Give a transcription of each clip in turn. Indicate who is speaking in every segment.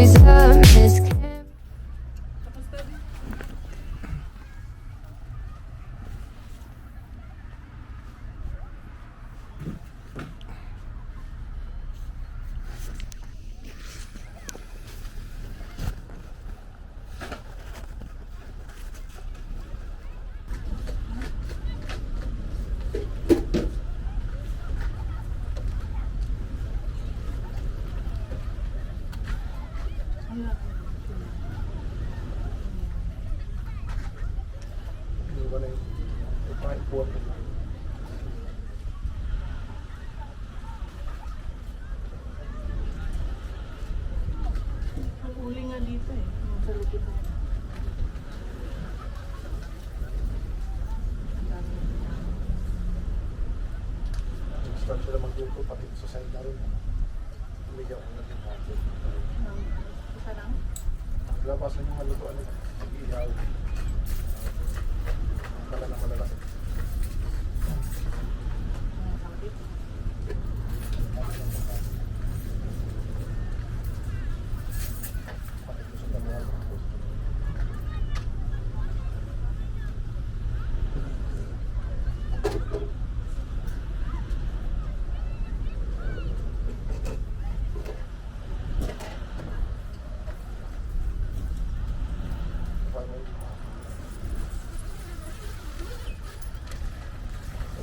Speaker 1: always a miss.
Speaker 2: Ang uli nga dito eh. Sa likod na.
Speaker 3: Start sila magluto pati sa side na rin. Bigyan ko natin natin.
Speaker 2: Isa lang?
Speaker 3: Labasan yung malutuan nila. Mag-ihaw. Pala na malalaki. Pati ko sa dalawa.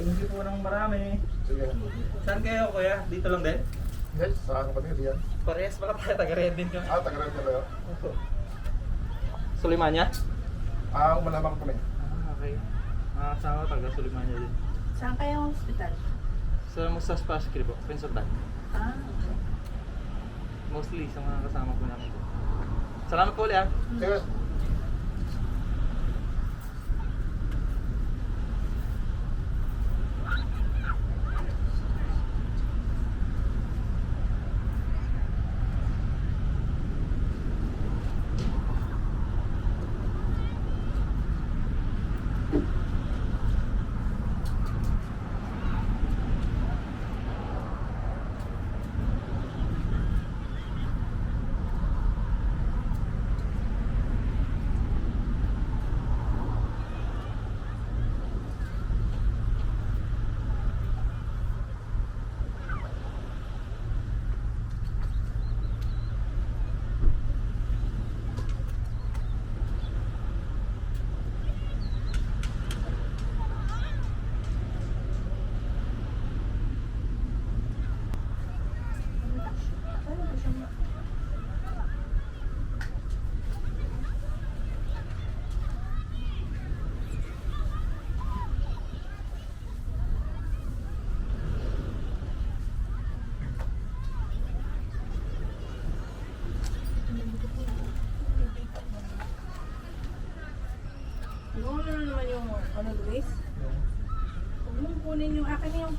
Speaker 4: Hindi po nang marami.
Speaker 3: Sige.
Speaker 4: Saan kayo kuya? Dito lang din?
Speaker 3: Yes, saan kami riyan?
Speaker 4: Parehas pala pala taga-red din kami.
Speaker 3: Taga-red na kayo?
Speaker 4: Sulimanya?
Speaker 3: Malamang kami.
Speaker 4: Okay. Asawa taga Sulimanya din.
Speaker 2: Saan kayo hospital?
Speaker 4: Sa Musas Paskri po, Pinsultan.
Speaker 2: Ah, okay.
Speaker 4: Mostly sa mga kasama po namin. Salamat po ulit ah.
Speaker 3: Sige.
Speaker 2: Ano na naman yung ano, Luis? Huwag mong kunin yung akin na yung...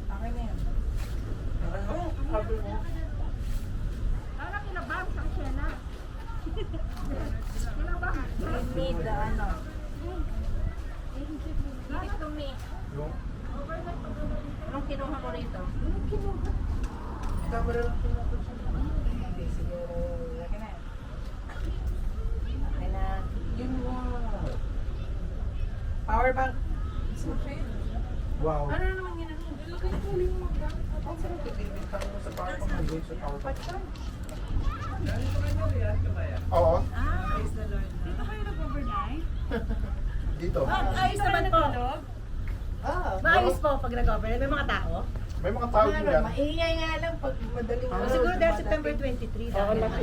Speaker 2: Akin na yan. I need the ano. Give it to me.
Speaker 3: Yung
Speaker 2: Anong kinuha mo rito?
Speaker 3: camera lang pinapit siya.
Speaker 2: Hindi, siguro. Akin na yan. Akin na.
Speaker 3: Yun wow.
Speaker 2: Power bank.
Speaker 3: Wow.
Speaker 2: Ano na naman yun? Lagay ko ulit mo ba?
Speaker 3: Ang sarap titibig ka mo sa power bank. Hanggang sa power bank. Oo.
Speaker 2: Ah, praise the Lord. Dito kayo nag-overnight?
Speaker 3: Dito.
Speaker 2: Ayos naman po. Maayos po pag nag-overnight. May mga tao?
Speaker 3: May mga tao din yan.
Speaker 2: Maingay nga lang pag madaling
Speaker 3: Ah,
Speaker 2: siguro dahil September 23.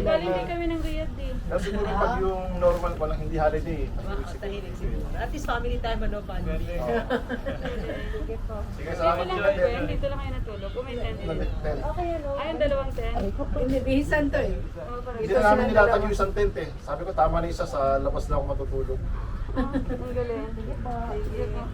Speaker 5: Galing din kami ng Riyadh din.
Speaker 3: Pero siguro pag yung normal pa lang, hindi holiday.
Speaker 2: Tahimik siguro. At least family time, ano, family.
Speaker 3: Oo.
Speaker 5: Sige po.
Speaker 3: Sige,
Speaker 5: Dito
Speaker 3: salamat
Speaker 5: lang
Speaker 3: po.
Speaker 5: kayo, Ben. Dito lang kayo natulog. Kung may tent din.
Speaker 2: Okay, ano?
Speaker 5: Ay, ang dalawang tent.
Speaker 2: Inibihisan to eh.
Speaker 5: Oo, parang
Speaker 3: Hindi na namin nilatag yung isang tent eh. Sabi ko tama na isa sa labas lang ako matutulog.
Speaker 5: ang galing. Sige po. Sige po.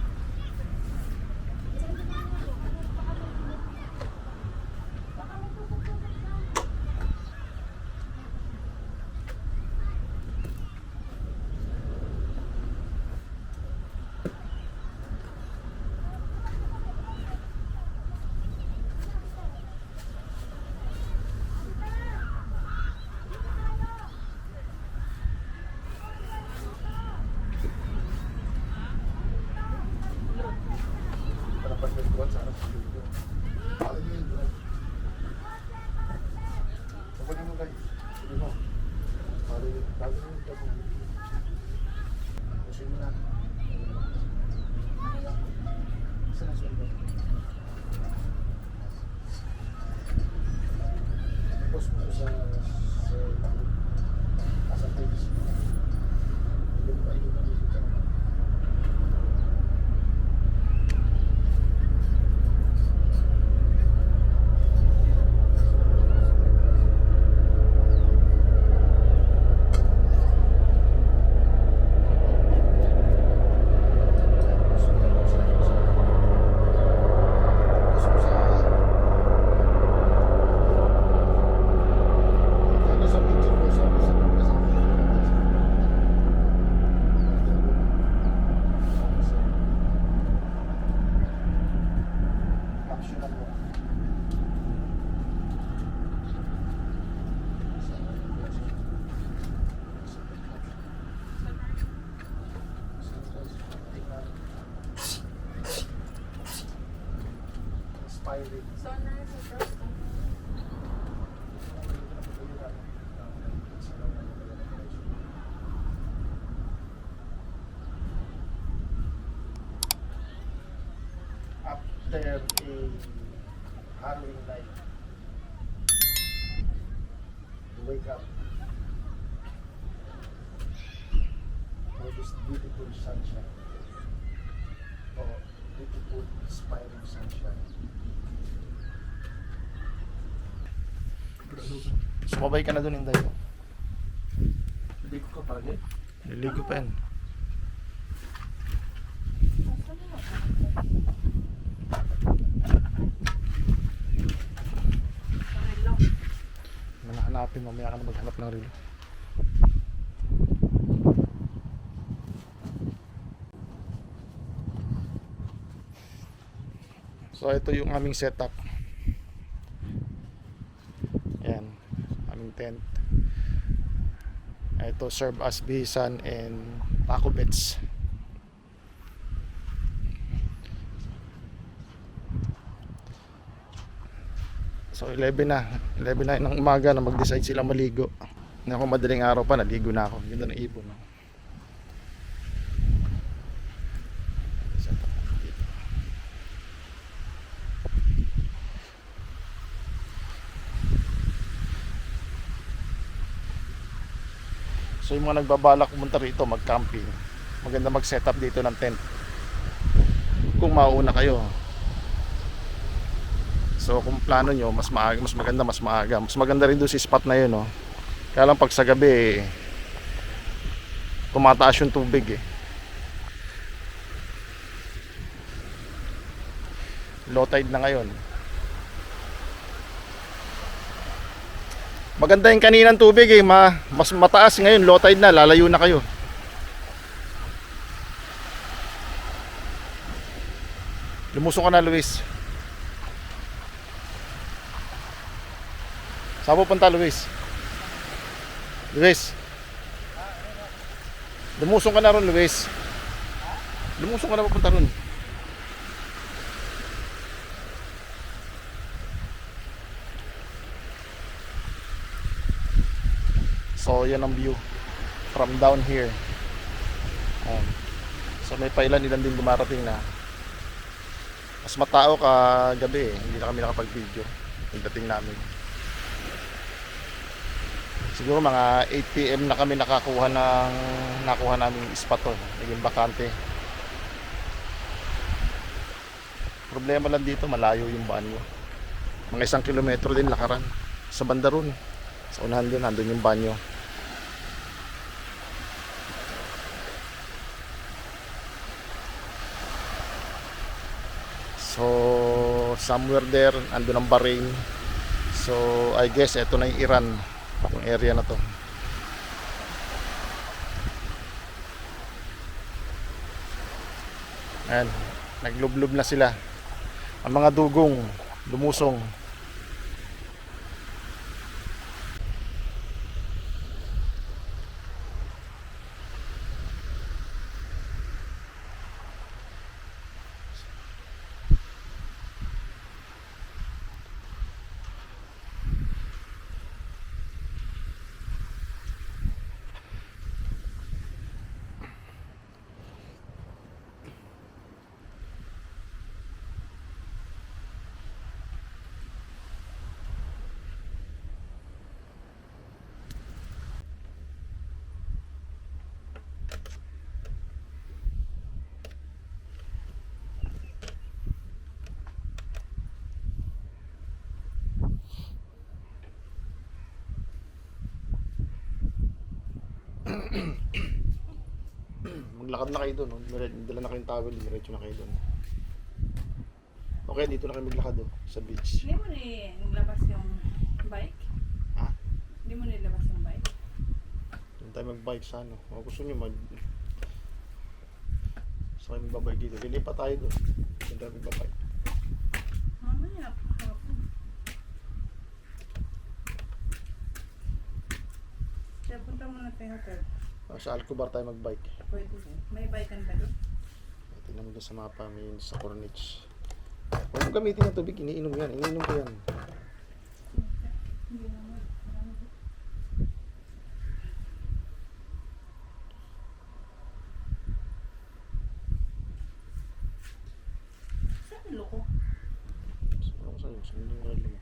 Speaker 3: Optional mo. Inspiring.
Speaker 2: Sunrise is first.
Speaker 3: After a harrowing night, you wake up with this beautiful sunshine, or beautiful inspiring sunshine. Sumabay ka na dun, Inday.
Speaker 4: Hindi ko kapag eh.
Speaker 3: Niligo pa yan. Hanapin, mamaya ka na maghanap ng relo. So ito yung aming setup. Ayan, aming tent. Ito serve as bihisan and taco beds. So 11 na ng umaga na mag-decide sila maligo. Hindi ako madaling araw pa, naligo na ako. Ganda ng ibon. No? So yung mga nagbabalak pumunta rito mag-camping, maganda mag-set up dito ng tent kung mauuna kayo. So kung plano nyo, mas maaga, mas maganda, mas maaga. Mas maganda rin doon si spot na yun, no? Kaya lang pag sa gabi, tumataas yung tubig eh. Low tide na ngayon. Maganda yung kaninang tubig eh, mas mataas ngayon, low tide na, lalayo na kayo. Lumusong ka na, Luis. Saan pupunta, Luis? Luis. Lumusong ka na ron, Luis. Lumusong ka na pupunta ron. So, yan ang view from down here. So, may pailan din dumarating na. Mas matao ka gabi eh. Hindi na kami nakapag-video pagdating namin. Siguro mga 8 PM na kami nakuha namin spot to. Naging bakante. Problema lang dito, malayo yung banyo. Mga 1 kilometro din lakaran. Sa banda ron. Sa unahan doon, nandun yung banyo. So, somewhere there, andun ang Bahrain. So, I guess ito na yung Iran. Itong area na to. Ayan, naglublob na sila. Ang mga dugong lumusong. Maglakad na kayo doon, no? Dala na kayong towel, diretso na kayo doon. Okay, dito na kayo maglakad sa beach.
Speaker 2: Hindi mo nilabas yung bike?
Speaker 3: Ha?
Speaker 2: Hindi mo nilabas yung bike?
Speaker 3: Doon tayo mag-bike sa ano. Kung gusto nyo sa kayo magbabike dito. Lilipat tayo doon. Doon tayo magbabike.
Speaker 2: Mamaya na tayo hotel?
Speaker 3: Sa Alcobar tayo mag-bike.
Speaker 2: Pwede eh. May bike ba doon?
Speaker 3: Tingnan mo dyan sa mapa, may sa Corniche. Huwag mo gamitin ng tubig, iniinom yan. Iniinom ko yan.
Speaker 2: Hindi naman. Saan yung loko?
Speaker 3: Ano ko sa'yo? Saan yung relo mo?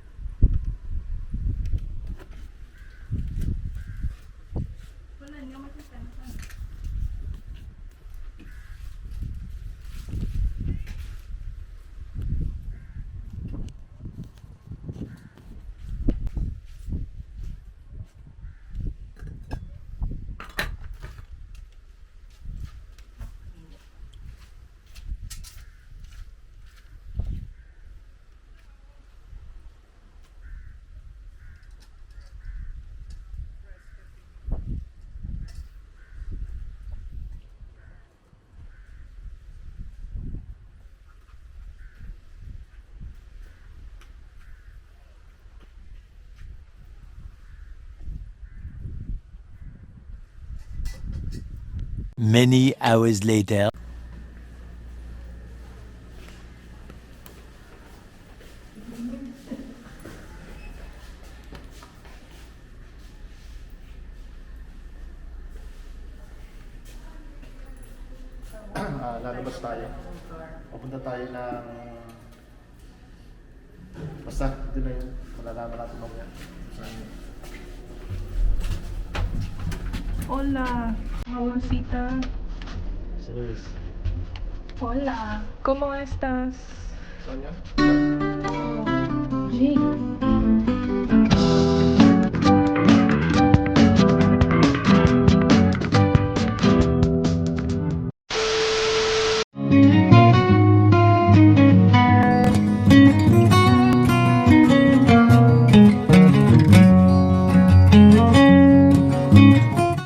Speaker 2: Wala, hindi ako makita. Saan?
Speaker 1: Many hours later.
Speaker 3: Lalabas tayo. Papunta tayo ng... Basta, doon na yun. Malalaman natin mamaya. Saan yun?
Speaker 2: Hola, mamacita.
Speaker 3: Serious.
Speaker 2: Hola. ¿Cómo estás?
Speaker 3: Saan yan?
Speaker 2: Jake.